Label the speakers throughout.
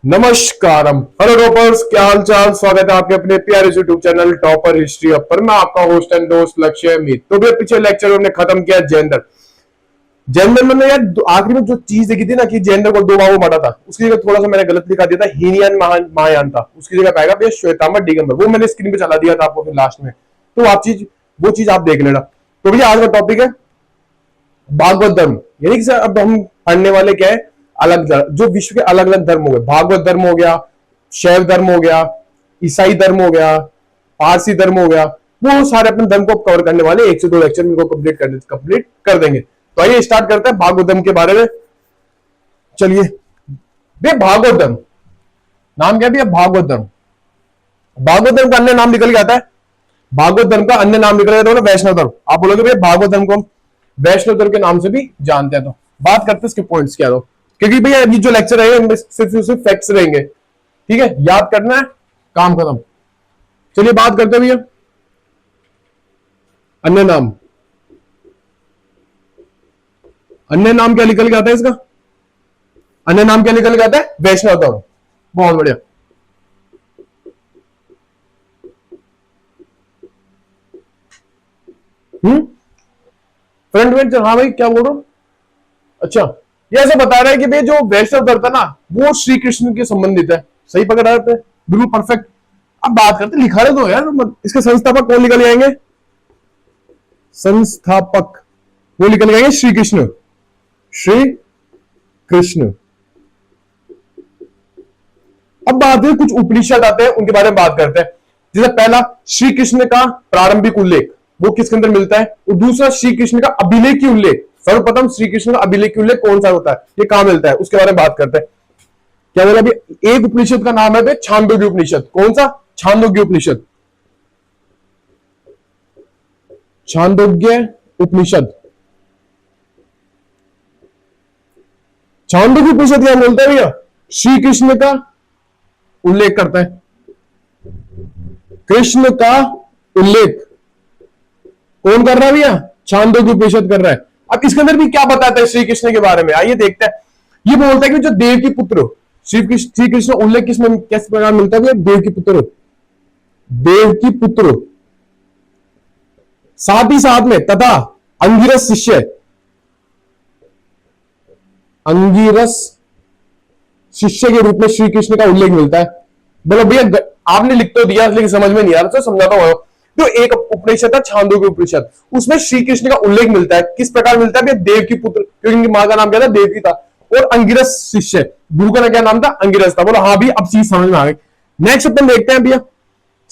Speaker 1: नमस्कारम, hello toppers, क्या हाल चाल। स्वागत है आपके अपने प्यारे YouTube channel topper history up पर। मैं आपका होस्ट एंड दोस्त लक्ष्य अमित। तो भी पिछले लेक्चर में हमने खत्म किया जेंडर। जेंडर में यार आखिरी में जो चीज देखी थी ना कि जेंडर को दो भागों में बांटा था, उसकी जगह थोड़ा सा मैंने गलत लिखा दिया था। हीनयान महायान था, उसकी जगह पाएगा भैया श्वेतांबर दिगंबर। वो मैंने स्क्रीन पे चला दिया था आपको फिर लास्ट में, तो आप चीज वो चीज आप देख लेना। तो भैया आज का टॉपिक है भागवत धर्म। यानी कि अब हम पढ़ने वाले क्या है, अलग जो विश्व के अलग अलग धर्म हो गए। भागवत धर्म हो गया, शैव धर्म हो गया, ईसाई धर्म हो गया, पारसी धर्म हो गया। वो सारे अपने धर्म को कवर करने वाले एक से दो लेक्चर में इनको कंप्लीट कर देंगे। तो आइए स्टार्ट करते हैं भागवत धर्म के बारे में। चलिए भैया, भागवत धर्म नाम क्या है भैया? भागवत धर्म। भागवत धर्म का अन्य नाम निकल के आता है, भागवत धर्म का अन्य नाम निकल गया वैष्णव धर्म। आप बोलोगे भैया भागवत धर्म को हम वैष्णव धर्म के नाम से भी जानते हैं। तो बात करते हैं इसके पॉइंट्स क्या, दो क्योंकि भैया अभी जो लेक्चर रहेंगे इनमें सिर्फ फैक्ट्स रहेंगे, ठीक है? याद करना है, काम खत्म। चलिए बात करते हैं भैया अन्य नाम। अन्य नाम क्या निकल के आता है इसका? अन्य नाम क्या निकल के आता है? वैष्णव धर्म। बहुत बढ़िया। फ्रंट में, हाँ भाई क्या बोल रहा हूं? अच्छा, ये ऐसे बता रहा है कि भाई जो वैष्णव धर्म था ना वो श्री कृष्ण के संबंधित है। सही पकड़ रहे थे, बिल्कुल परफेक्ट। अब बात करते, लिखा रहे तो यार इसके संस्थापक कौन निकल आएंगे? संस्थापक वो निकल आएंगे श्री कृष्ण। श्री कृष्ण। अब बात है कुछ उपनिषद आते हैं उनके बारे में बात करते हैं। जैसे पहला श्री कृष्ण का प्रारंभिक उल्लेख, वो किसके अंदर मिलता है? और दूसरा श्री कृष्ण का अभिलेखी उल्लेख। सर्वप्रथम श्री कृष्ण का अभिलेखी उल्लेख कौन सा होता है, ये कहां मिलता है, उसके बारे में बात करते हैं। क्या बोला अभी? एक उपनिषद का नाम है छांदोग्य उपनिषद। कौन सा? छांदोग्य उपनिषद। छांदोग्य उपनिषद। छांदोग्य उपनिषद क्या बोलता है भैया? श्री कृष्ण का उल्लेख करता है। कृष्ण का उल्लेख कौन कर रहा है भैया? छांदोग्य उपनिषद कर रहा है। अब इसके अंदर भी क्या बताता है श्री कृष्ण के बारे में, आइए देखते हैं। ये बोलता है कि जो देव की पुत्र श्री कृष्ण उल्लेख किसमें किस प्रकार मिलता है भैया? देव की पुत्र। देव की पुत्र, साथ ही साथ में तथा अंगिरस शिष्य। अंगिरस शिष्य के रूप में श्री कृष्ण का उल्लेख मिलता है। बोलो भैया आपने लिख तो दिया लेकिन समझ में नहीं आ रहा, तो समझाता हूं। तो एक उपनिषद था छांदोग्य उपनिषद, उसमें श्री कृष्ण का उल्लेख मिलता है। किस प्रकार मिलता है भैया? देव की पुत्र, क्योंकि इनकी मां का नाम क्या था? देवकी था। और अंगिरस शिष्य, गुरु का क्या नाम था? अंगिरस था। बोलो हाँ भी, अब चीज समझ में आ गई। नेक्स्ट अपन देखते हैं भैया,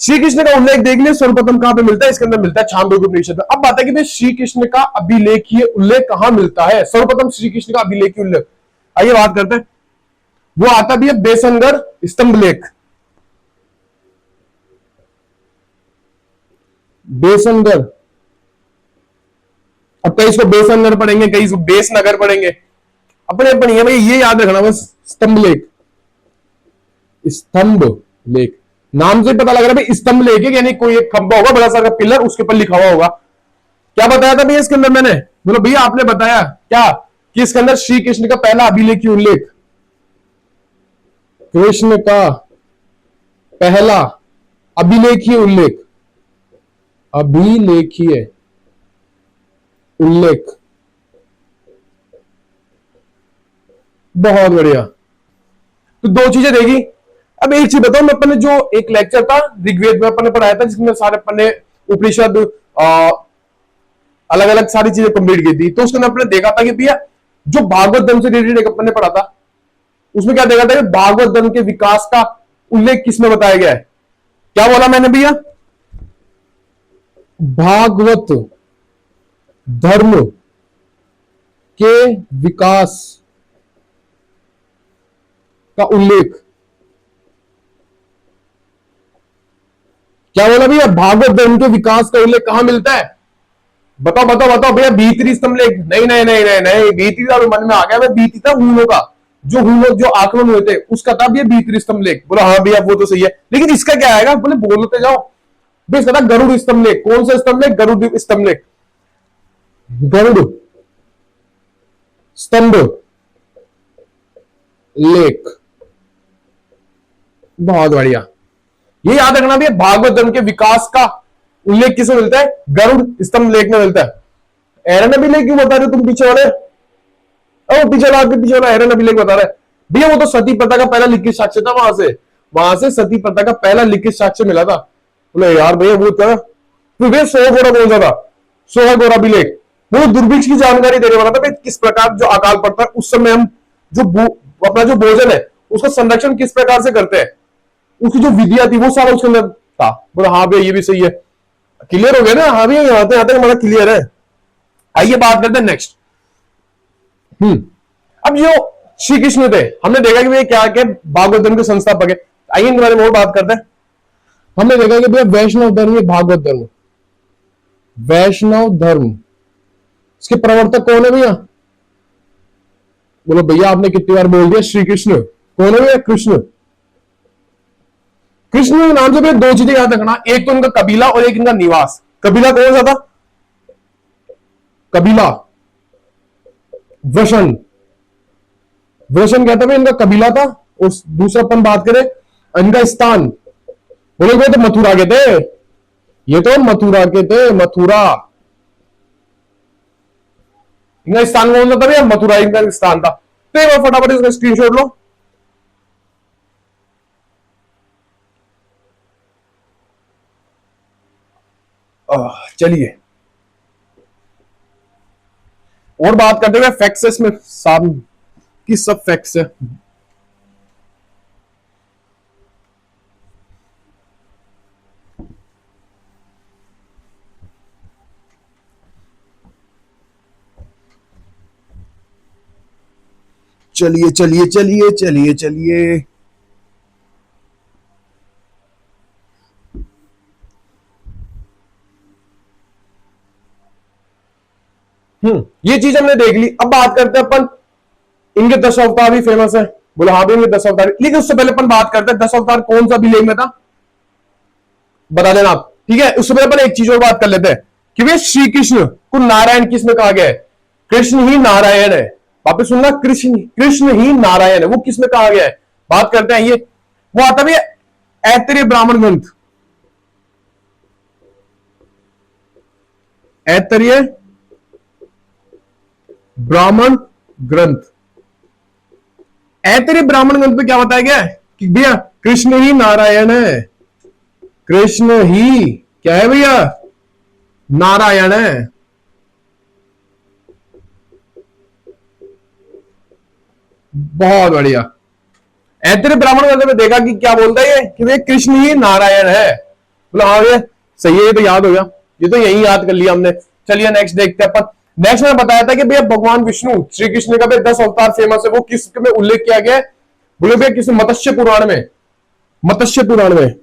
Speaker 1: श्री कृष्ण का उल्लेख देख लिया। सर्वप्रथम कहां पे मिलता है? इसके अंदर मिलता है छांदोग्य उपनिषद। अब बात है कि भाई श्री कृष्ण का अभिलेखीय उल्लेख कहां मिलता है? सर्वप्रथम श्री कृष्ण का अभिलेखीय उल्लेख, आइए बात करते हैं। वो आता भी है बेसंगर स्तंभ लेख। बेसंगर, अब कई इसको बेसंगर पढ़ेंगे, कई इसको बेसनगर पढ़ेंगे, अपने अपनी है भाई, ये याद रखना बस। स्तंभ लेख, स्तंभ लेख नाम से पता लग रहा है भाई स्तंभ लेख है, यानी कोई एक खंबा होगा बड़ा सा पिलर, उसके ऊपर लिखा हुआ होगा। क्या बताया था भैया इसके अंदर मैंने? बोलो भैया आपने बताया क्या कि इसके अंदर श्री कृष्ण का पहला अभिलेखीय उल्लेख, कृष्ण का पहला अभिलेखीय उल्लेख, अभिलेखीय उल्लेख। बहुत बढ़िया। तो दो चीजें देखी। अब एक चीज बताओ, मैं अपने जो एक लेक्चर था ऋग्वेद में अपन ने पढ़ाया था, जिसमें सारे अपन ने उपनिषद अलग अलग सारी चीजें कंप्लीट की थी, तो उसके अंदर अपने देखा था कि भैया जो भागवत धर्म से रिलेटेड एक अपन ने पढ़ा था, उसमें क्या देखा था कि भागवत धर्म के विकास का उल्लेख किसमें बताया गया है? क्या बोला मैंने भैया? भागवत धर्म के विकास का उल्लेख। क्या बोला भैया? भागवत धर्म के विकास का उल्लेख कहां मिलता है? बताओ बताओ बताओ भैया। भीतरी स्तंभ लेख? नहीं नहीं नहीं नहीं नहीं, भीतरी का मन में आ गया। मैं भीतरी था हूनों का, जो हूनों जो आक्रमण हुए थे उसका था भैया भीतरी स्तंभ लेख। बोला हाँ भैया वो तो सही है, लेकिन इसका क्या आएगा? बोले बोलते जाओ भैया। इसका था गरुड़ स्तंभ लेख। कौन सा स्तंभ लेख? गरुड़ स्तंभ लेख। गरुड़ स्तंभ लेख। बहुत बढ़िया। ये याद रखना भी, भागवत धर्म के विकास का उल्लेख किसे मिलता है? गरुड़ स्तंभ लेख में मिलता है। एरन अभिलेख क्यों बता रहे हो तुम पीछे वाले? अब पीछे वाला, आपके पीछे वाला एरन अभिलेख बता रहा है भैया, वो तो सती प्रथा का पहला लिखित साक्ष्य था। वहां से सती प्रथा का पहला लिखित साक्ष्य मिला था। बोले यार भैया वो था तो भैया 100 गोरा कौन सा था? 100 गोरा अभिलेख वो दुर्भिक्ष की जानकारी देने वाला था भाई, किस प्रकार जो अकाल पड़ता है उस समय हम जो अपना जो भोजन है उसका संरक्षण किस प्रकार से करते हैं, उसकी जो विधियां थी वो सारा उसके अंदर था। बोला हाँ भैया ये भी सही है। क्लियर हो गया ना? हाँ भैया यहाँ आते हमारा क्लियर है। आइए बात करते हैं नेक्स्ट। अब जो श्री कृष्ण थे, हमने देखा कि भैया क्या क्या भागवत धर्म के संस्थापक है। आइए इनके बारे में और बात करते हैं। हमने देखा कि भैया वैष्णव धर्म, भागवत धर्म, वैष्णव धर्म, इसके प्रवर्तक कौन है भैया? बोलो भैया आपने कितनी बार बोल दिया श्री कृष्ण। कौन है भैया? कृष्ण। कृष्ण के नाम से भैया दो चीजें याद रखना, एक तो उनका कबीला और एक इनका निवास। कबीला कौन सा था? कबीला वृषण। वृषण क्या था भाई? इनका कबीला था। उस दूसरा अपन बात करें इनका स्थान, बोले भाई तो मथुरा के थे, ये तो मथुरा के थे, मथुरा। इनका स्थान कौन सा था भैया? मथुरा इनका स्थान था। तो एक बार फटाफट इसका स्क्रीनशॉट लो। चलिए और बात करते हुए फैक्ट्स में साम की सब फैक्ट्स है। चलिए चलिए चलिए चलिए चलिए। ये चीज हमने देख ली। अब बात करते हैं अपन, इनके 10 अवतार भी फेमस है। बोले हाँ भी इनके 10 अवतार, लेकिन उससे पहले अपन बात करते हैं 10 अवतार कौन सा भी लेख में था, बता देना आप। ठीक है, उससे पहले अपन एक चीज और बात कर लेते हैं कि भैया श्री कृष्ण को नारायण किस में कहा गया है? कृष्ण ही नारायण है। वापस सुनना, कृष्ण कृष्ण ही नारायण है, वो किस में कहा गया है? बात करते हैं। ये वो आता भी ऐतरेय ब्राह्मण ग्रंथ, ऐतरेय ब्राह्मण ग्रंथ। ऐतरेय ब्राह्मण ग्रंथ में क्या बताया गया है कि भैया कृष्ण ही नारायण है, कृष्ण ही क्या है भैया? नारायण है। बहुत बढ़िया। ऐतरेय ब्राह्मण ग्रंथ में देखा कि क्या बोलता है ये कि भैया कृष्ण ही नारायण है। बोला हाँ भैया सही है, ये तो याद हो गया, ये तो यही याद कर लिया हमने। चलिए नेक्स्ट देखते हैं अपन। नेक्स्ट मैंने बताया था कि भैया भगवान विष्णु श्री कृष्ण का 10 अवतार फेमस है, वो किस में उल्लेख किया गया है? बोले भैया किस मत्स्य पुराण में, मत्स्य पुराण में,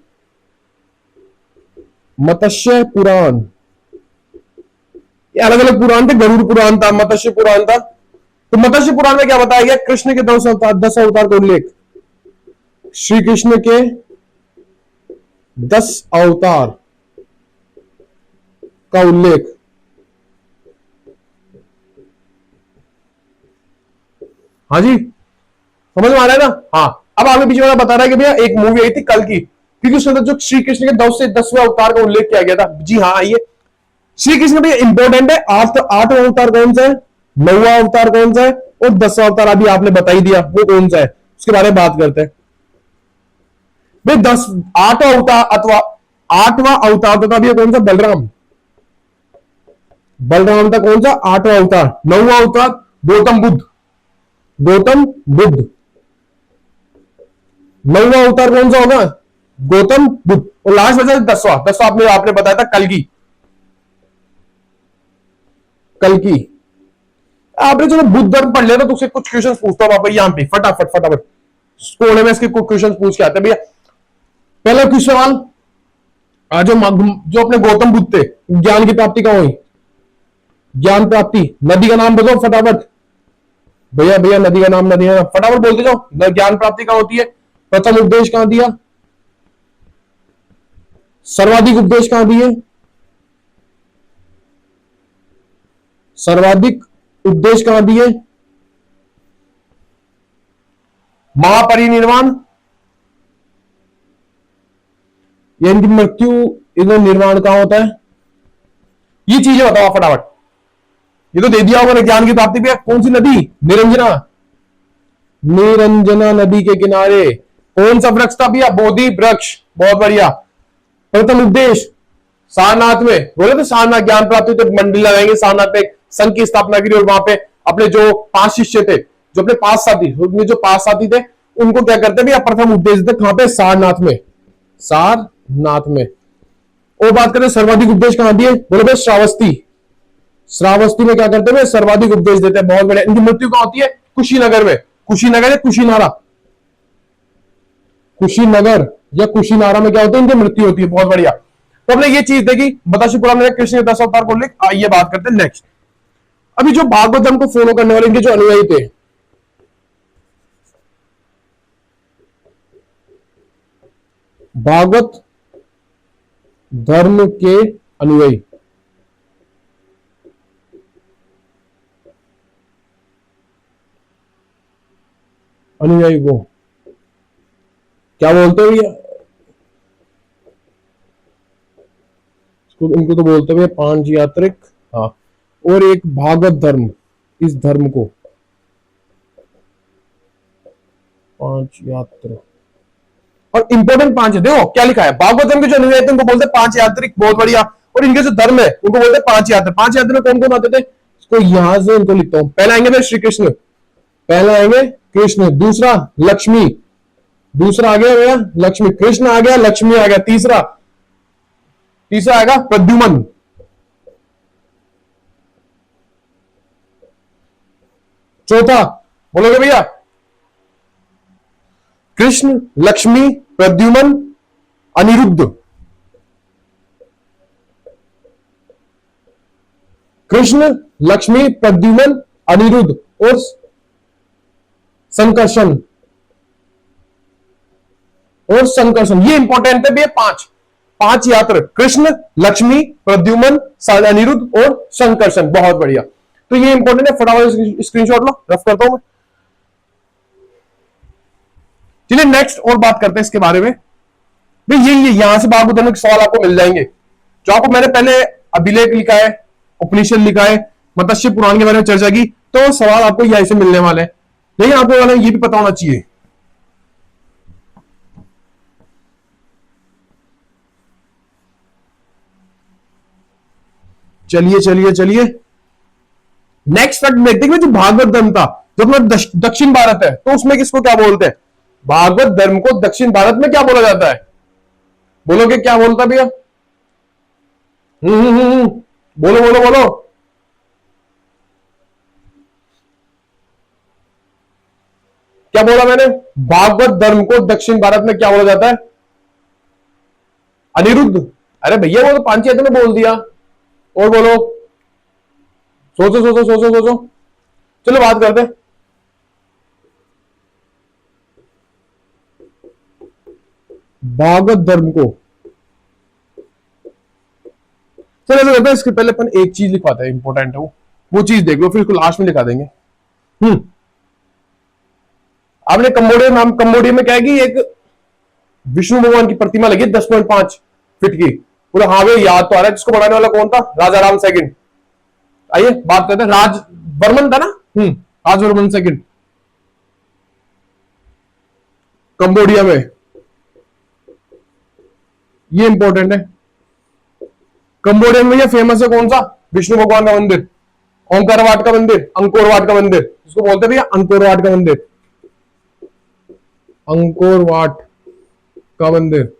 Speaker 1: मत्स्य पुराण। ये अलग अलग पुराण थे, गरुड़ पुराण था, मत्स्य पुराण था। तो मत्स्य पुराण में क्या बताया गया? कृष्ण के 10 अवतार, 10 अवतार का उल्लेख, श्री कृष्ण के 10 अवतार का उल्लेख। हाँ जी समझ में आ रहा है ना? हाँ। अब आगे पीछे वाला बता रहा है कि भैया एक मूवी आई थी कल की, क्योंकि उसके अंदर जो श्री कृष्ण के 10 से 10वें अवतार का उल्लेख किया गया था। जी हाँ आइए, श्री कृष्ण भैया इंपॉर्टेंट है। 8वां अवतार कौन सा है, 9वां अवतार कौन सा है, और 10वां अवतार अभी आपने बता ही दिया वो कौन सा है, उसके बारे में बात करते हैं। भाई 8वां अवतार अथवा 8वां अवतार था भैया कौन सा? बलराम। बलराम था कौन सा? 8वां अवतार। 9वां अवतार गौतम बुद्ध, गौतम बुद्ध। 9वां अवतार कौन सा होगा? गौतम बुद्ध। और लास्ट बचा 10वां, 10वां आपने बताया था कल की, कल की। आपने चलो बुद्ध धर्म पढ़ लिया, तो तुझसे कुछ क्वेश्चन पूछता हूं यहां पे, फटाफट फटाफट कोने में इसके कुछ क्वेश्चन पूछ के आते हैं भैया। पहला क्वेश्चन सवाल, जो अपने गौतम बुद्ध थे, ज्ञान की प्राप्ति कहां हुई? ज्ञान प्राप्ति नदी का नाम बताओ फटाफट। भैया भैया नदी का नाम, नदी का नाम फटाफट बोलते जाओ। ज्ञान प्राप्ति कहां होती है? प्रथम उपदेश कहां दिया? सर्वाधिक उपदेश कहां दिए? सर्वाधिक उपदेश कहां दिए? महापरिनिर्वाण, ये इनकी मृत्यु, इनका निर्माण कहां होता है? ये चीजें बताओ फटाफट। ये तो दे दिया होगा ना, ज्ञान की प्राप्ति भी। कौन सी नदी? निरंजना। निरंजना नदी के किनारे कौन सा वृक्ष था भैया? बोधि वृक्ष। बहुत बढ़िया। प्रथम उपदेश सारनाथ में, बोले तो सारनाथ ज्ञान प्राप्ति, तो मंदिर लगाएंगे सारनाथ में, संघ की स्थापना करी, और वहां पे अपने जो 5 शिष्य थे, जो अपने 5 साथी, उनमें जो 5 साथी थे, उनको क्या करते भैया? प्रथम उपदेश देते। कहां पे? सारनाथ में। सारनाथ में। और बात करें सर्वाधिक उपदेश कहां दिए? बोले भाई श्रावस्ती। श्रावस्ती में क्या करते हैं? सर्वाधिक उपदेश देते हैं। बहुत बढ़िया। इनकी मृत्यु कहां होती है? कुशीनगर में। कुशीनगर या कुशीनारा? कुशीनगर या कुशीनारा में क्या होता है? इनकी मृत्यु होती है। बहुत बढ़िया। तो हमने ये चीज देखी, बताशी पुराण में कृष्ण के 10 अवतार को लेकर। आइए बात करते हैं नेक्स्ट। अभी जो भागवत धर्म को फॉलो करने वाले इनके जो अनुयायी थे, भागवत धर्म के अनुयायी, अनुयायी को क्या बोलते हैं भैया? इनको तो बोलते हैं पांच यात्रिक। हाँ। और एक भागवत धर्म, इस धर्म को पांच यात्री, और इंपॉर्टेंट 5 है। देखो क्या लिखा है, भागवत धर्म के जो अनुयायी थे उनको बोलते हैं 5 यात्रिक। बहुत बढ़िया। और इनके जो धर्म है उनको बोलते हैं 5 यात्री। 5 यात्री में कौन कौन आते थे? इसको यहां से इनको लिखता हूं। पहला आएंगे श्री कृष्ण, पहला आएंगे कृष्ण। दूसरा लक्ष्मी, दूसरा आ गया भैया लक्ष्मी। कृष्ण आ गया, लक्ष्मी आ गया। तीसरा आएगा प्रद्युमन। चौथा बोलोगे भैया? कृष्ण, लक्ष्मी, प्रद्युमन, अनिरुद्ध। कृष्ण, लक्ष्मी, प्रद्युमन, अनिरुद्ध और संकर्षण। ये इंपॉर्टेंट है भैया। 5 यात्र, कृष्ण, लक्ष्मी, प्रद्युमन, अनिरुद्ध और संकर्षण। बहुत बढ़िया। तो ये इंपॉर्टेंट है, फटाफट स्क्रीनशॉट लो, रफ करता हूं मैं। चलिए नेक्स्ट और बात करते हैं इसके बारे में। भाई ये यहां से भागवत धर्म के सवाल आपको मिल जाएंगे, जो आपको मैंने पहले अभिलेख लिखा है, उपनिषद लिखा है, मत्स्य पुराण के बारे में चर्चा की, तो सवाल आपको यहीं से मिलने वाले हैं। लेकिन आपको वाले ये भी पता होना चाहिए, चलिए नेक्स्ट फैक्ट देखते हैं। जो भागवत धर्म था, जो अपना दक्षिण भारत है, तो उसमें किसको क्या बोलते हैं? भागवत धर्म को दक्षिण भारत में क्या बोला जाता है? बोलोगे क्या बोलता भैया? बोलो। क्या बोला मैंने? भागवत धर्म को दक्षिण भारत में क्या बोला जाता है? अनिरुद्ध। अरे भैया वो तो 5 यात्री में बोल दिया। और बोलो, सोचो। चलो बात करते हैं। भागवत धर्म को, चलो ऐसा करते हैं, इसके पहले अपन एक चीज लिखवाते हैं, इंपॉर्टेंट है वो चीज देख लो, फिर इसको लास्ट में लिखा देंगे। आपने कंबोडिया में क्या है कि एक विष्णु भगवान की प्रतिमा लगी 10.5 फीट की। बोले हाँ भाई याद तो आ रहा है, जिसको बनाने वाला कौन था? राजा राम सेकंड। आइए बात करते हैं। राज वर्मन था ना? राज वर्मन सेकंड, कंबोडिया में। ये इंपॉर्टेंट है। कंबोडिया में ये फेमस है कौन सा? विष्णु भगवान का मंदिर, ओंकारवाट का मंदिर, अंकोरवाट का मंदिर, इसको बोलते हैं भैया अंकोरवाट का मंदिर। अंकोरवाट का मंदिर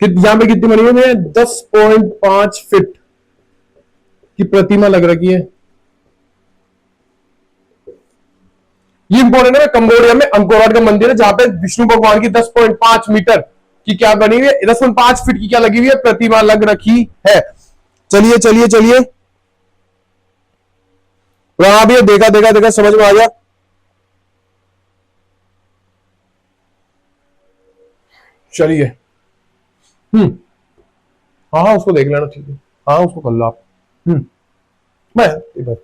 Speaker 1: यहां पे कितनी बनी हुई है? 10.5 फीट की प्रतिमा लग रखी है। ये इंपॉर्टेंट है। कंबोडिया में अंकोरवाट का मंदिर है, जहां पे विष्णु भगवान की 10.5 मीटर की क्या बनी हुई है? 10.5 फीट की क्या लगी हुई है? प्रतिमा लग रखी है। चलिए हाँ भैया, देखा समझ में आ गया। चलिए हाँ उसको देख लेना, ठीक है। हाँ उसको कर लो आप। मैं इधर,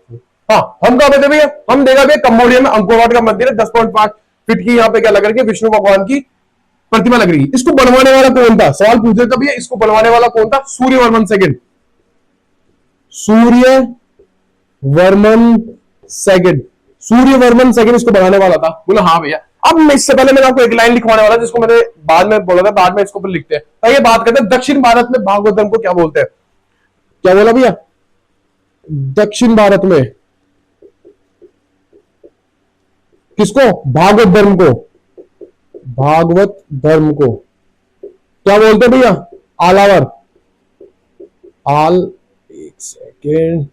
Speaker 1: हाँ हम कहा थे भैया? हम देखा भैया कंबोडिया में अंकोरवाट का मंदिर है, 10.5 फिट की यहाँ पे क्या लग रही है, विष्णु भगवान की प्रतिमा लग रही है। इसको बनवाने वाला कौन था, सवाल पूछ रहे भैया इसको बनवाने वाला कौन था, Suryavarman second, Suryavarman second, Suryavarman second इसको बनाने वाला था। बोला हाँ भैया। अब मैं इससे पहले मैंने आपको एक लाइन लिखवाने वाला जिसको मैंने बाद में बोला था, बाद में इसको लिखते हैं। तो ये बात करते हैं दक्षिण भारत में भागवत धर्म को क्या बोलते हैं। क्या बोला भैया, दक्षिण भारत में किसको, भागवत धर्म को, भागवत धर्म को क्या बोलते हैं भैया, आलावर, एक सेकेंड,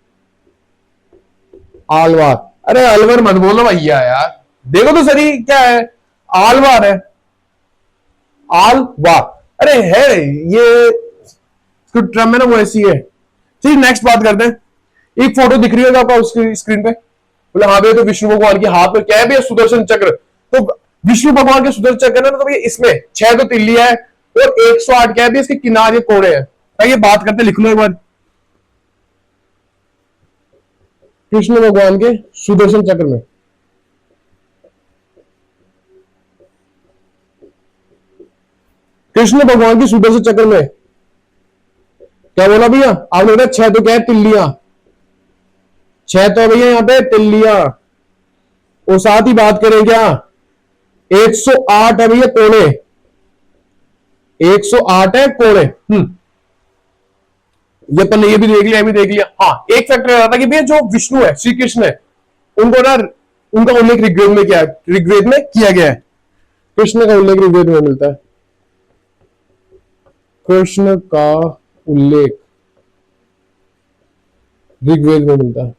Speaker 1: आलवार। अरे अलवर मत बोलो भैया यार, देखो तो सही क्या है, आलवार है, आलवार। अरे है ये ट्रम है ना, वो ऐसी है। ठीक, नेक्स्ट बात करते हैं। एक फोटो दिख रही है आपको उसकी स्क्रीन पे, बोले हाँ भैया तो विष्णु भगवान के हाथ में क्या है भैया, सुदर्शन चक्र। तो विष्णु भगवान के सुदर्शन चक्र है ना, तो भैया इसमें 6 तो तिल्लियां है और 108 क्या है, इसके किनारे कोड़े हैं। ये बात करते, लिख लो एक बार, कृष्ण भगवान के सुदर्शन चक्र में कृष्ण भगवान की सुदर्शन चक्र में क्या बोला भैया आपने, बोला 6 तो क्या है, तिल्लियां, 6 तो भैया यहाँ पे तिल्लियां, और साथ ही बात करें क्या, 108 है भैया कोणे, 108 है कोणे। ये पहले ये भी देख लिया, ये भी देख लिया। हाँ, एक फैक्टर रहा था कि भैया जो विष्णु है, श्री कृष्ण है, उनको ना उनका उल्लेख ऋग्वेद में क्या है, ऋग्वेद में किया गया है। कृष्ण का उल्लेख ऋग्वेद में मिलता है, कृष्ण का उल्लेख ऋग्वेद में मिलता है।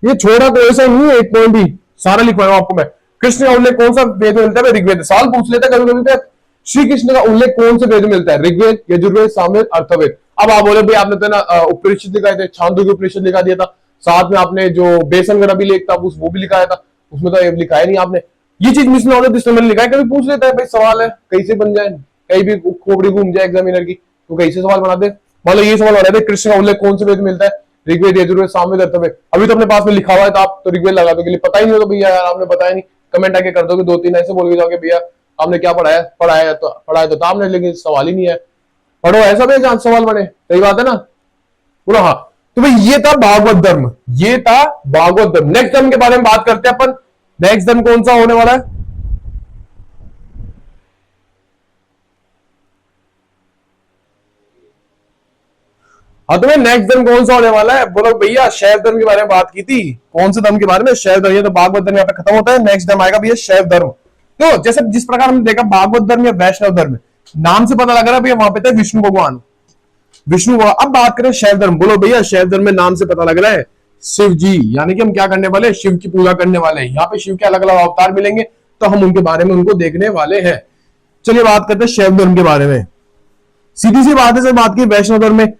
Speaker 1: ये छोड़ा कोई ऐसा नहीं है, एक पॉइंट ही सारा लिखवाया आपको मैं। कृष्ण का उल्लेख कौन सा वेद में मिलता है, ऋग्वेद। सवाल पूछ लेता है कभी कभी, श्री कृष्ण का उल्लेख कौन से वेद में मिलता है, ऋग्वेद, यजुर्वेद, सामवेद, अर्थवेद। अब आप बोले भाई आपने तो ना उपनिषद लिखाए थे, छांदोग्य उपनिषद लिखा दिया था, साथ में आपने जो बेसन गड़ा भी लेख था वो भी लिखाया था, उसमें तो लिखाया नहीं आपने। ये चीज मिस ना हो, इसमें मैंने लिखा है। कभी पूछ लेता है भाई, सवाल है कैसे बन जाए, कहीं भी खोपड़ी घूम जाए एग्जामिनर की, तो कैसे सवाल बना दे। मतलब ये सवाल बना दे, कृष्ण का उल्लेख कौन से वेद में मिलता है, ऋग्वेद, यजुर्वेद, सामवेद, अर्थवेद। अभी तो अपने पास में लिखा हुआ है, तो आप तो ऋग्वेद लगा दोगे, पता ही नहीं होगा भैया यार आपने बताया नहीं, कमेंट आके कर दोगे 2-3 ऐसे बोल के जाओगे भैया आपने क्या पढ़ाया तो आपने, लेकिन सवाल ही नहीं है। पढ़ो ऐसा भी जहां सवाल बने, सही बात है ना, बोलो हाँ। तो भाई ये था भागवत धर्म, ये था भागवत धर्म। नेक्स्ट धर्म के बारे में बात करते हैं अपन। नेक्स्ट धर्म कौन सा होने वाला है, हाँ तुम्हें नेक्स्ट धर्म कौन सा होने वाला है, बोलो भैया शैव धर्म के बारे में बात की थी। कौन से धर्म के बारे में, शैव धर्म। ये तो भागवत धर्म यहाँ पे खत्म होता है, नेक्स्ट धर्म आएगा भैया शैव धर्म। तो जैसे जिस प्रकार हमने देखा भागवत धर्म या वैष्णव धर्म, नाम से पता लग रहा है भैया वहां पे थे विष्णु भगवान, विष्णु भगवान। अब बात करें शैव धर्म, बोलो भैया शैव धर्म में नाम से पता लग रहा है शिव जी, यानी कि हम क्या करने वाले, शिव की पूजा करने वाले हैं। यहाँ पे शिव के अलग अलग अवतार मिलेंगे, तो हम उनके बारे में उनको देखने वाले हैं। चलिए बात करते हैं शैव धर्म के बारे में। सीधी सी बात है, से बात की वैष्णव धर्म में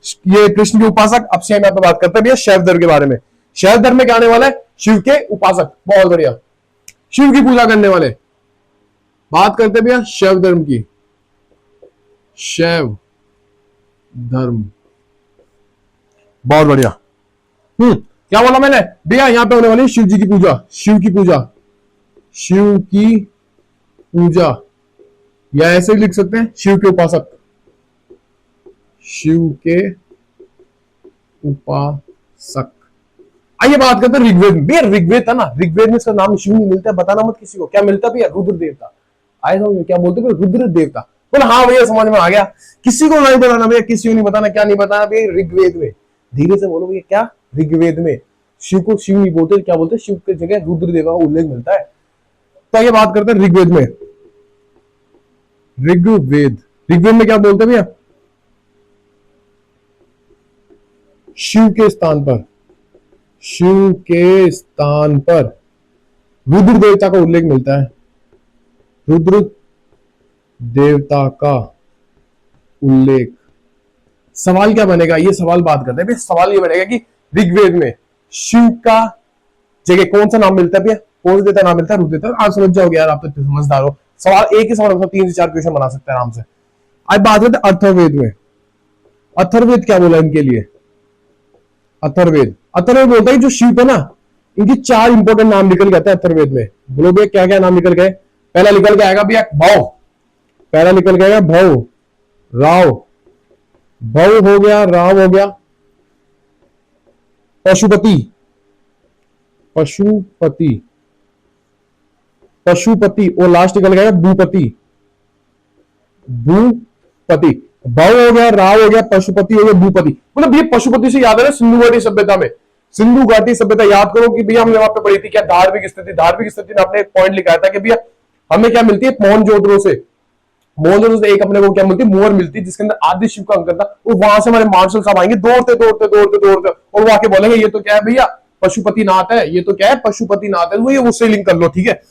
Speaker 1: ये कृष्ण के उपासक। अब से हम यहाँ पे बात करते हैं भैया शैव धर्म के बारे में। शैव धर्म में क्या आने वाला है, शिव के उपासक, बहुत बढ़िया, शिव की पूजा करने वाले। बात करते हैं भैया शैव धर्म की, शैव धर्म, बहुत बढ़िया। क्या बोला मैंने भैया, यहां पे होने वाली है शिव जी की पूजा, शिव की पूजा, शिव की पूजा, या ऐसे भी लिख सकते हैं शिव के उपासक, शिव के उपासक। आइए बात करते हैं ऋग्वेद में। भैया ऋग्वेद था ना, ऋग्वेद में इसका नाम शिव नहीं मिलता है, बताना मत किसी को। क्या मिलता है भैया, रुद्र देवता। आए समझ, क्या बोलते हैं रुद्र देवता। बोला हाँ भैया समझ में आ गया। किसी को नहीं बताना भैया, किसी को नहीं बताना, क्या नहीं बताना भैया, ऋग्वेद में। धीरे से बोलो भैया, क्या ऋग्वेद में शिव को शिव नहीं बोलते, क्या बोलते, शिव की जगह रुद्र देवता का उल्लेख मिलता है। तो आइए बात करते हैं ऋग्वेद में। ऋग्वेद, ऋग्वेद में क्या बोलते हैं भैया, शिव के स्थान पर, शिव के स्थान पर रुद्र देवता का उल्लेख मिलता है, रुद्र देवता का उल्लेख। सवाल क्या बनेगा, ये सवाल बात करते हैं भैया। सवाल ये बनेगा कि ऋग्वेद में शिव का जगह कौन सा नाम मिलता है भैया, कौन सा देवता नाम मिलता है, रुद्र देवता। आप समझ जाओगे यार, आप तो समझदार हो। सवाल एक ही सवाल 3 से 4 क्वेश्चन बना सकते हैं आराम से। आज बात करते हैं अथर्ववेद में। अथर्ववेद क्या बोला इनके लिए, अथर्ववेद, अथर्ववेद बोलता है जो शिव है ना, इनके चार इंपॉर्टेंट नाम निकल गए थे अथर्ववेद में। बोलो भैया क्या क्या नाम निकल गए? पहला निकल के आएगा भैया भव, पहला निकल गया भव, राव, भव हो गया, राव हो गया, पशुपति, पशुपति, पशुपति, और लास्ट निकल गया भूपति, भूपति। भव हो गया, राव हो गया, पशुपति हो गया, भूपति। मतलब ये पशुपति से याद है ना सिंधु घाटी सभ्यता में, सिंधु घाटी सभ्यता याद करो कि भैया हमने वहां पे पढ़ी थी क्या, धार्मिक स्थिति। धार्मिक स्थिति में आपने एक पॉइंट लिखा था कि भैया हमें क्या मिलती है मोहनजोदड़ो से, मोहनजोदड़ो से एक अपने को क्या मिलती है, मोहर मिलती है जिसके अंदर आदि शिव का अंकन था। और वहां से हमारे मार्शल साहब आएंगे दौड़ते दौड़ते दौड़ते दौड़ते और वो आके बोलेंगे ये तो क्या है भैया पशुपति नाथ है, ये तो क्या है पशुपति नाथ है। वो ये उससे लिंक कर लो, ठीक है,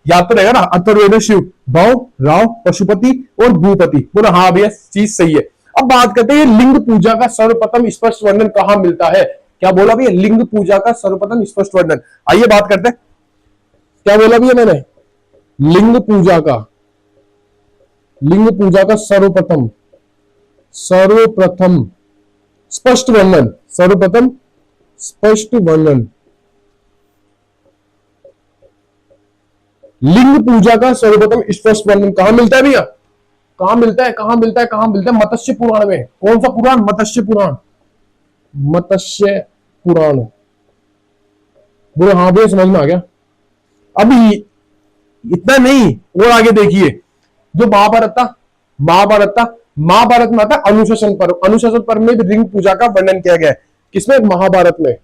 Speaker 1: याद तो रहेगा ना। अथर्ववेद शिव, भव, राव, पशुपति और भूपति। बोलो हाँ भैया चीज सही है। अब बात करते हैं लिंग पूजा का सर्वप्रथम स्पष्ट वर्णन कहां मिलता है। क्या बोला भैया? लिंग पूजा का सर्वप्रथम स्पष्ट वर्णन। आइए बात करते हैं, क्या बोला भैया मैंने? लिंग पूजा का, लिंग पूजा का सर्वप्रथम, सर्वप्रथम स्पष्ट वर्णन, सर्वप्रथम स्पष्ट वर्णन। लिंग पूजा का सर्वप्रथम स्पष्ट वर्णन कहां मिलता है भैया? कहां मिलता है, कहां मिलता है, कहां मिलता है? मत्स्य पुराण में। कौन सा पुराण? मत्स्य पुराण, मत्स्य पुराण। बोले हाँ भैया समझ में आ गया। अभी इतना नहीं, और आगे देखिए जो महाभारत था, महाभारत था, महाभारत में आता अनुशासन पर्व। अनुशासन पर्व में भी लिंग पूजा का वर्णन किया गया है। किसमें? महाभारत में।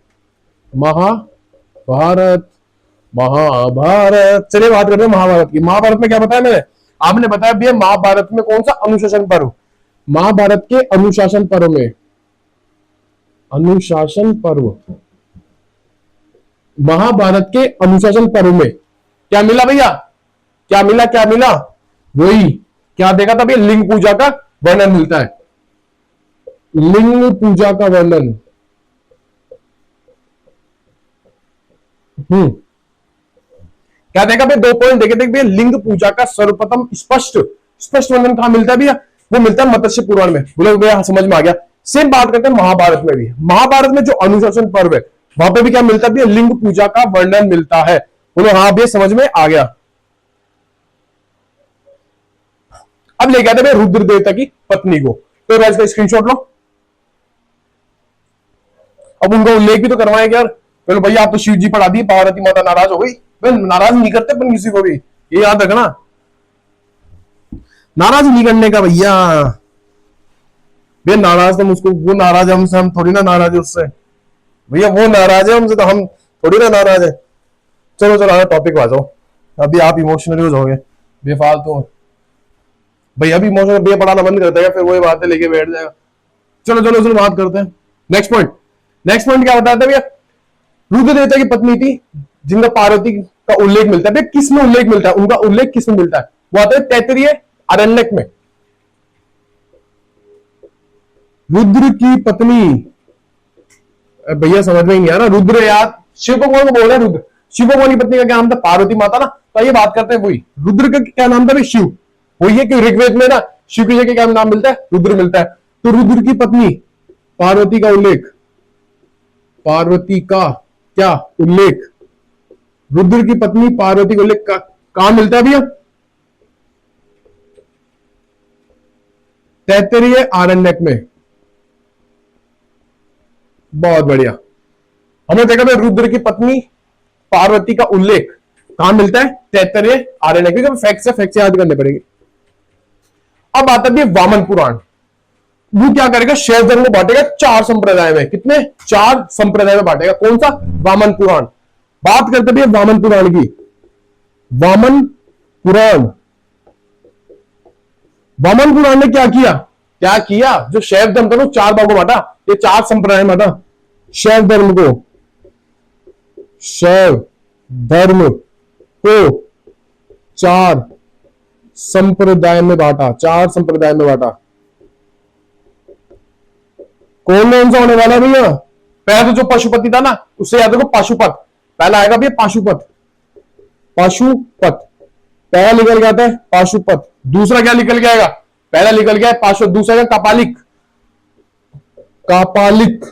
Speaker 1: महाभारत, महाभारत। चलिए बात करते हैं महाभारत की। महाभारत में क्या बताया मैंने? आपने बताया भैया महाभारत में कौन सा अनुशासन पर्व? महाभारत के अनुशासन पर्व में, अनुशासन पर्व, महाभारत के अनुशासन पर्व में क्या मिला भैया? क्या मिला, क्या मिला? वही क्या देखा था भैया? लिंग पूजा का वर्णन मिलता है, लिंग पूजा का वर्णन। क्या देखा भैया? दो पॉइंट देखे थे भैया। लिंग पूजा का सर्वप्रथम स्पष्ट स्पष्ट वर्णन कहां मिलता है भैया? वो मिलता है मत्स्य पुराण में। बोलो भैया समझ में आ गया। सेम बात करते हैं महाभारत में भी। महाभारत में जो अनुशासन पर्व है वहां पे भी क्या मिलता है भैया? लिंग पूजा का वर्णन मिलता है। बोलो हाँ भैया समझ में आ गया। अब ले गया था भैया रुद्र देवता की पत्नी को, तो इसका स्क्रीनशॉट लो। अब उनका उल्लेख भी तो करवाएंगे यार। बोलो भैया आप तो शिव जी पढ़ा दिए, पार्वती माता नाराज हो गई। नाराज नहीं करते अपन किसी को भी, ये याद रखना, नाराज नहीं करने का भैया। भैया नाराज तो मुझको, वो नाराज है हमसे, हम थोड़ी ना नाराज है उससे। भैया वो नाराज है हमसे, तो हम थोड़ी ना नाराज है। चलो चलो टॉपिक आ जाओ। अभी आप इमोशनल हो जाओगे बेफालतू। भैया अभी इमोशनल भैया पढ़ाना बंद कर देगा, फिर वही बातें लेके बैठ जाएगा। चलो चलो चलो बात करते हैं नेक्स्ट पॉइंट। नेक्स्ट पॉइंट क्या बताया था भैया? रुद्र देवता की पत्नी थी जिनका पार्वती का उल्लेख मिलता है। किस में उल्लेख मिलता है? उनका उल्लेख किस में मिलता है? वो आता है तैत्तिरीय आरण्यक में। रुद्र की पत्नी, भैया समझ में ही नहीं आ रहा। रुद्र यार शिव भगवान को बोल रहे हैं रुद्र। शिव भगवान की पत्नी का क्या नाम था? पार्वती माता ना। तो ये बात करते हैं वही। रुद्र का क्या नाम था भाई? शिव। वही है कि ऋग्वेद में ना शिव की जगह क्या नाम मिलता है? रुद्र मिलता है। तो रुद्र की पत्नी पार्वती का उल्लेख, पार्वती का क्या उल्लेख? रुद्र की पत्नी पार्वती का उल्लेख कहां मिलता है भैया? तैत्तिरीय आरण्यक में। बहुत बढ़िया। हमने देखा था रुद्र की पत्नी पार्वती का उल्लेख कहां मिलता है? तैत्तिरीय आरण्यक। क्योंकि फैक्ट से फैक्ट याद करने पड़ेंगे। अब आता है वामन पुराण। वो क्या करेगा? शैव धर्म को बांटेगा चार संप्रदाय में। कितने? चार संप्रदाय में बांटेगा। कौन सा? वामन पुराण। बात करते हैं वामन पुराण की। वामन पुराण, वामन पुराण ने क्या किया? क्या किया? जो शैव धर्म था वो चार भागों बांटा, ये चार संप्रदाय में बांटा। शैव धर्म को, शैव धर्म को चार संप्रदाय में बांटा, चार संप्रदाय में बांटा। कौन कौन सा होने वाला है भैया? पहला तो जो पशुपति था ना, उससे याद रखो पाशुपत। पहला आएगा भैया पाशुपत, पाशुपत पहला निकल गया था पाशुपत। दूसरा क्या निकल गया? पहला निकल गया पाशुपत, दूसरा क्या? कापालिक, कापालिक।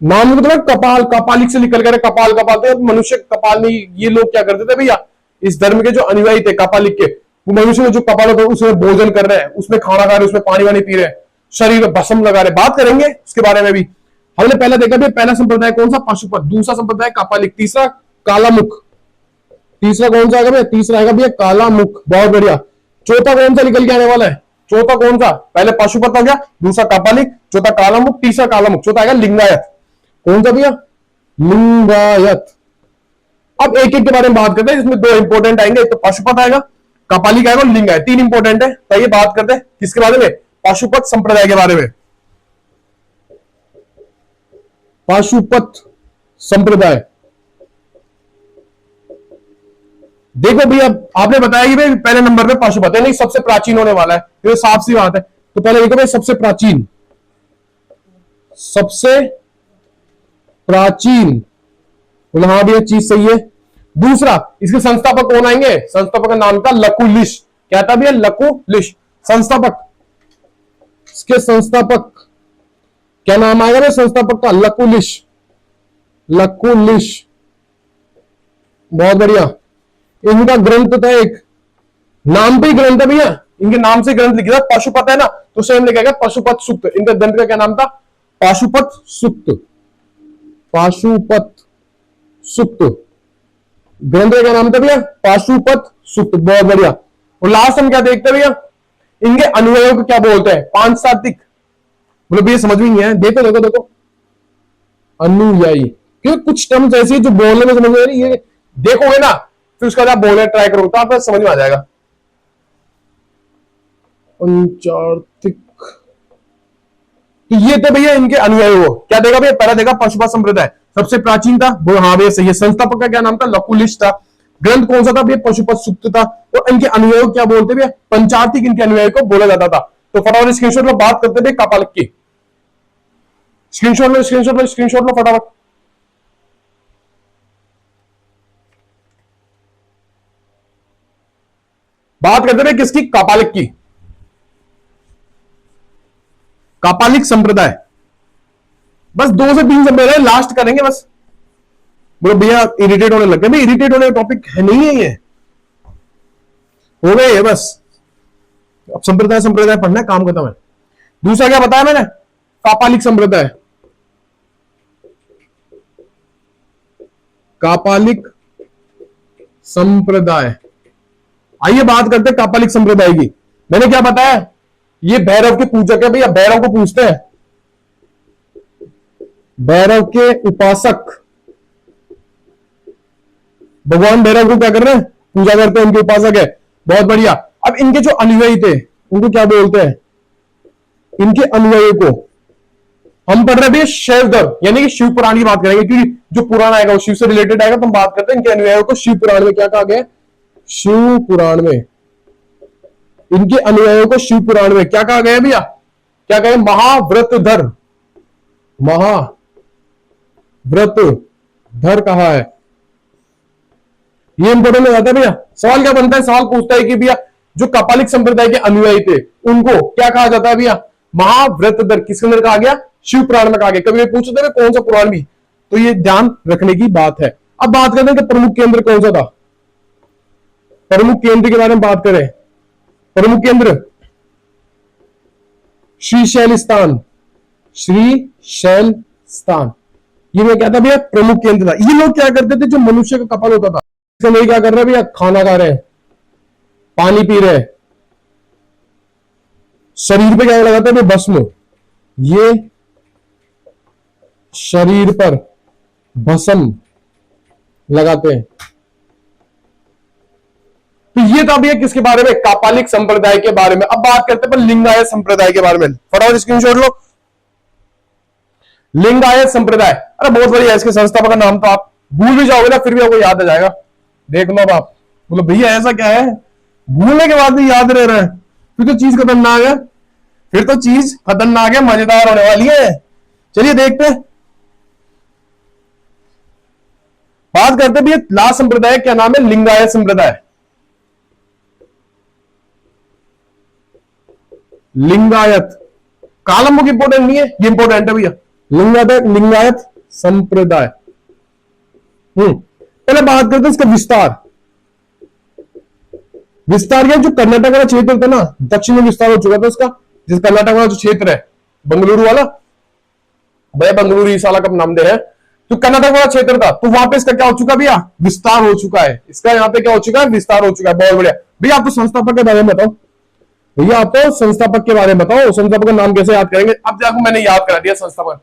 Speaker 1: नाम तो कपाल, कपालिक से निकल कर कपाल कपाल थे, मनुष्य कपाल नहीं। ये लोग क्या करते थे भैया, इस धर्म के जो अनुयायी थे कपालिक के, वो मनुष्य में जो कपाल होता है उसमें भोजन कर रहे हैं, उसमें खाना खा रहे हैं, उसमें पानी वानी पी रहे हैं, शरीर में भस्म लगा रहे। बात करेंगे इसके बारे में भी। हमने पहले देखा भी, पहला संप्रदाय कौन सा, पाशुपत। दूसरा संप्रदाय कपालिक। तीसरा कालामुख। तीसरा कौन सा आएगा भैया, तीसरा आएगा भैया कालामुख। बहुत बढ़िया। चौथा कौन सा निकल के आने वाला है, चौथा कौन सा, पहले पाशुपत आ गया, दूसरा कापालिक, चौथा कालामुख, तीसरा कालामुख, चौथा आएगा लिंगायत। कौन सा भैया, लिंगायत। अब एक एक के बारे में बात करते हैं, इसमें दो इंपॉर्टेंट आएंगे, एक तो पाशुपत आएगा, कापालिक आएगा और लिंगायत। तीन इंपॉर्टेंट है। तो ये बात करते हैं किसके बारे में, पाशुपत संप्रदाय के बारे में। पाशुपत संप्रदाय, देखो भैया आपने बताया कि भाई पहले नंबर पे पाशुपत है, नहीं सबसे प्राचीन होने वाला है, तो साफ सी बात है। तो पहले देखो भाई सबसे प्राचीन, सबसे प्राचीन, बोला हाँ भैया चीज सही है। दूसरा, इसके संस्थापक कौन आएंगे, संस्थापक का नाम था लकुलिश। क्या था भैया, लकुलिश संस्थापक। इसके संस्थापक क्या नाम आएगा भैया, संस्थापक का लकुलिश, लकुलिश। बहुत बढ़िया। इनका ग्रंथ था एक, नाम पे ही ग्रंथ है भैया, इनके नाम से ग्रंथ लिखा था। पाशुपत है ना, तो सेम लिखा गया पाशुपत सूक्त। इनका ग्रंथ का क्या नाम था, पाशुपत सूक्त, पाशुपत सूक्त। ग्रंथ का क्या नाम था भैया, पाशुपत सूक्त। बहुत बढ़िया। और लास्ट हम क्या देखते हैं भैया, इनके अनुयायियों को क्या बोलते हैं, पांच सात्विक। बोलो भैया समझ में नहीं है, देखो देखो देखो, अनुयायी। क्योंकि कुछ टर्म्स ऐसी है जो बोलने में समझ में आ रही है, देखोगे ना फिर उसका आप बोलने ट्राई करो तो आपको समझ में आ जाएगा। पंचार्थिक, ये तो भैया इनके अनुयायी हो। क्या देखा भैया, पहला देखा पाशुपत संप्रदाय, सबसे प्राचीन था वो, हाँ भैया सही है। संस्थापक का क्या नाम था, लकुलिश था। ग्रंथ कौन सा था भैया, पाशुपत सूक्त था। और इनके अनुयायी क्या बोलते भैया, पंचार्थिक इनके अनुयायी को बोला जाता था। तो फटाफट स्क्रीनशॉट में बात करते भैया कापालिक की, स्क्रीनशॉट लो स्क्रीनशॉट लो स्क्रीनशॉट लो फटाफट। बात करते भैया किसकी, कापालिक की, कापालिक संप्रदाय। बस दो से तीन संप्रदाय लास्ट करेंगे बस। बोलो भैया इरिटेट होने लग गए, भाई इरिटेट होने का टॉपिक है नहीं है ये, हो गए ये बस। अब संप्रदाय संप्रदाय पढ़ना है, काम खत्म है। दूसरा क्या बताया मैंने, कापालिक संप्रदाय, कापालिक संप्रदाय। आइए बात करते हैं कापालिक संप्रदाय की। मैंने क्या बताया, ये भैरव के पूजक है भैया, भैरव को पूछते हैं, भैरव के उपासक। भगवान भैरव को क्या कर रहे हैं, पूजा करते हैं, उनके उपासक है। बहुत बढ़िया। अब इनके जो अनुयायी थे उनको क्या बोलते हैं, इनके अनुयायी को हम पढ़ रहे हैं शैव धर्म, यानी कि शिव पुराण की बात करेंगे, क्योंकि जो पुराण आएगा वो शिव से रिलेटेड आएगा। तो हम बात करते हैं इनके अनुयायियों को शिव पुराण में क्या कहा गया, शिव पुराण में इनके अनुयायियों को शिव पुराण में क्या कहा गया भैया, क्या कहें, महाव्रतधर, महाव्रतधर कहा है। ये इंपोर्टेंट हो जाता है भैया। सवाल क्या बनता है, सवाल पूछता है कि भैया जो कापालिक संप्रदाय के अनुयायी थे उनको क्या कहा जाता है भैया, महाव्रतधर। किसके अंदर कहा गया, शिव पुराण में कहा गया। कभी पूछते हैं कौन सा पुराण भी, तो ये ध्यान रखने की बात है। अब बात करते हैं कि प्रमुख केंद्र कौन सा था, प्रमुख केंद्र के बारे में बात करें। प्रमुख केंद्र श्रीशैल स्थान, श्रीशैल स्थान, ये मैं क्या था भैया, प्रमुख केंद्र था। ये लोग क्या करते थे, जो मनुष्य का कपाल होता था, इसके अंदर क्या कर रहे हैं भैया, खाना खा रहे हैं, पानी पी रहे हैं, शरीर पे क्या लगाते हैं भस्म, ये शरीर पर भस्म लगाते हैं। तो ये था भैया किसके बारे में, कापालिक संप्रदाय के बारे में। अब बात करते हैं लिंगायत संप्रदाय के बारे में, फटाफट स्क्रीनशॉट लो। लिंगायत संप्रदाय, अरे बहुत बढ़िया, इसके संस्थापक का नाम तो आप भूल भी जाओगे ना फिर भी आपको याद आ जाएगा। देख लो अब आप बोलो भैया ऐसा क्या है, भूलने के बाद भी याद रह रहा है, फिर तो चीज खतरनाक है, फिर तो चीज खतरनाक है, मजेदार होने वाली है। चलिए देखते हैं, बात करते भैया लास्ट संप्रदाय, क्या नाम है, लिंगायत संप्रदाय। लिंगायत, कालम बुक इंपोर्टेंट नहीं है, ये इंपोर्टेंट है भैया। लिंगायत संप्रदाय। पहले बात करते हैं इसका विस्तार। विस्तार क्या, जो कर्नाटक वाला क्षेत्र था ना, दक्षिण में विस्तार हो चुका था उसका। जिस कर्नाटक वाला जो क्षेत्र है, बंगलुरु वाला, भैया बंगलुरु इस साला का नाम दे है, तो कर्नाटक वाला क्षेत्र था, तो वहां पे इसका क्या हो चुका भैया, विस्तार हो चुका है। इसका यहाँ पे क्या हो चुका है, विस्तार हो चुका है। बहुत बढ़िया भैया। आपको संस्थापक के बारे में बताओ, भैया आपको संस्थापक के बारे में बताओ। संस्थापक का नाम कैसे याद करेंगे? अब देखो मैंने याद करा दिया संस्थापक।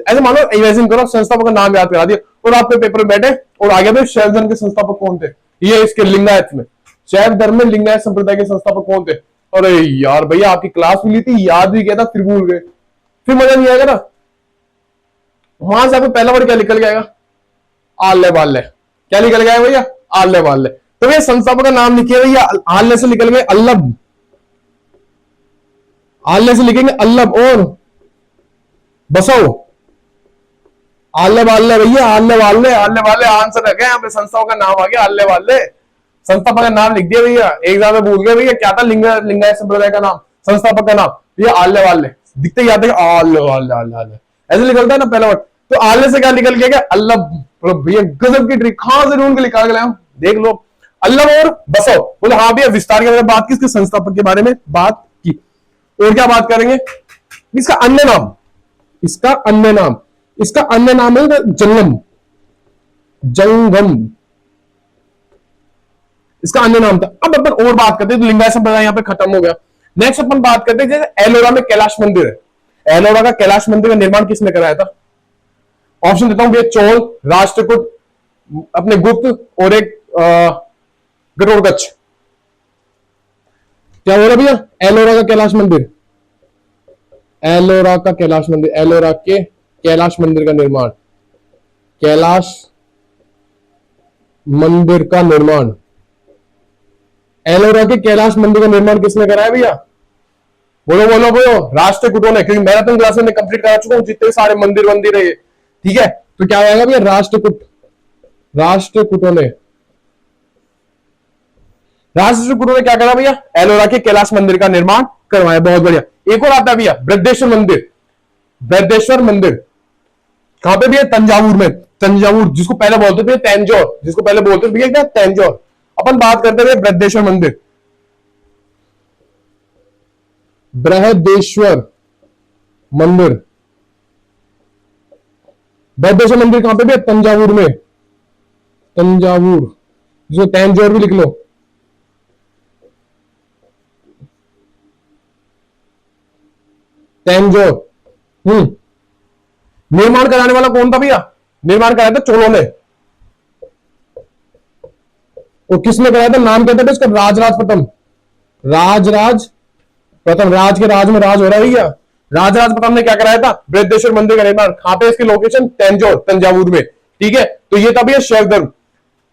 Speaker 1: ऐसे मानो, इमेजिन करो संस्थापक का नाम याद करा दिया और आपके पेपर में बैठे और आगे में शैव धर्म के संस्थापक कौन थे, ये इसके लिंगायत में, शैव धर्म में लिंगायत संप्रदाय के संस्थापक कौन थे। अरे यार भैया, आपकी क्लास भी ली थी, याद भी किया था, फिर भूल गए, फिर मजा नहीं आएगा ना। वहां से आपको पहला वर्ड क्या निकल जाएगा, आल्ले वाल्ले। क्या निकल गया भैया, आल्ले वाल्ले। तो भैया संस्थापक का नाम लिखिए भैया, आल्ले से निकल गए अल्लभ, आल्ले से लिखेंगे अल्लभ और बसो, आल्ले वाल्ले भैया, आल्ले वाल्ले, आल्ले वाल्ले आंसर है। यहाँ पे संस्थाओं का नाम आ गया, आल्ले वाल्ले। संस्थापक का नाम लिख दिया भैया, एग्जाम में भूल गए भैया क्या था, लिंगायत संप्रदाय का नाम, संस्थापक का नाम भैया आल्ले वाल्ले। दिखते याद है आल्ले वाल्ले, आल्ले वाल्ले ऐसे निकलता है ना पहला वर्ड। तो आल्ले से क्या निकल गया, अल्लभ। भैया गजब की ट्रिक, कहां से ढूंढ के निकाल गए हम, देख लो। अल्लभ और बसो। बोले हाँ भैया, विस्तार की बात की, इसके संस्थापक के बारे में बात की। और क्या बात करेंगे, इसका अन्य नाम, इसका अन्य नाम, इसका अन्य नाम है जंगम, जंगम इसका अन्य नाम था। अब अपन और बात करते हैं, तो लिंगायत संप्रदाय यहां पे खत्म हो गया। नेक्स्ट अपन बात करते हैं, जैसे एलोरा में कैलाश मंदिर है। एलोरा का कैलाश मंदिर का निर्माण किसने कराया था? ऑप्शन देता हूं भैया, चोल, राष्ट्रकूट, अपने गुप्त और एक गटोरगच्छ। क्या हो रहा भैया, एलोरा का कैलाश मंदिर, एलोरा का कैलाश मंदिर, एलोरा के कैलाश मंदिर का निर्माण, कैलाश मंदिर का निर्माण, एलोरा के कैलाश मंदिर का निर्माण किसने कराया भैया? बोलो बोलो बोलो, राष्ट्रकूटों ने। क्योंकि मैराथन क्लासेस में कंप्लीट करा चुका हूं, जितने सारे मंदिर वंदिर है, ठीक है। तो क्या आएगा भैया, राष्ट्रकूट, राष्ट्रकूटों ने, राष्ट्रकूटों ने क्या करा भैया, एलोरा के कैलाश मंदिर का निर्माण करवाया। बहुत बढ़िया। एक और आता है भैया, बृहदेश्वर मंदिर। बृहदेश्वर मंदिर कहां पे भैया, तंजावुर में। तंजावुर, जिसको पहले बोलते थे तंजौर, जिसको पहले बोलते थे भैया क्या, तंजौर। अपन बात करते हुए बृहदेश्वर मंदिर, बृहदेश्वर मंदिर, बृहदेश्वर मंदिर कहां पे भी, तंजावुर में, तंजावुर, जिसको तंजौर भी लिख लो। तंजौर। निर्माण कराने वाला कौन था भैया? निर्माण कराया था चोलों ने। और किसने कराया था? नाम कहते थे इसका राजराज प्रथम। राजराज प्रथम, राज के राज में राज हो रहा है भैया। राजराज प्रथम ने क्या कराया था? बृहदेश्वर मंदिर का निर्माण। कहां पे इसकी लोकेशन? तंजौर, तंजावुर में। ठीक है, तो ये था भैया शैव धर्म।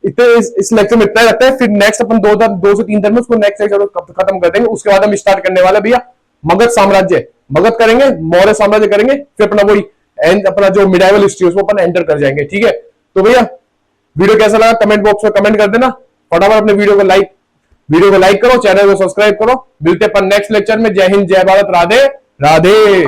Speaker 1: इतने इस लेक्चर में इतना रखते हैं, फिर नेक्स्ट अपन 2 से 3 दिन में उसको नेक्स्ट लेक्चर खत्म कर देंगे। उसके बाद हम स्टार्ट करने वाले भैया मगध साम्राज्य। मगध करेंगे, मौर्य साम्राज्य करेंगे, फिर अपना वही अपना जो मिडाइवल हिस्ट्री है उसको अपन एंटर कर जाएंगे। ठीक है, तो भैया वीडियो कैसा लगा कमेंट बॉक्स में कमेंट कर देना। फटाफट अपने वीडियो को लाइक करो, चैनल को सब्सक्राइब करो। मिलते हैं अपन नेक्स्ट लेक्चर में। जय हिंद, जय भारत, राधे राधे।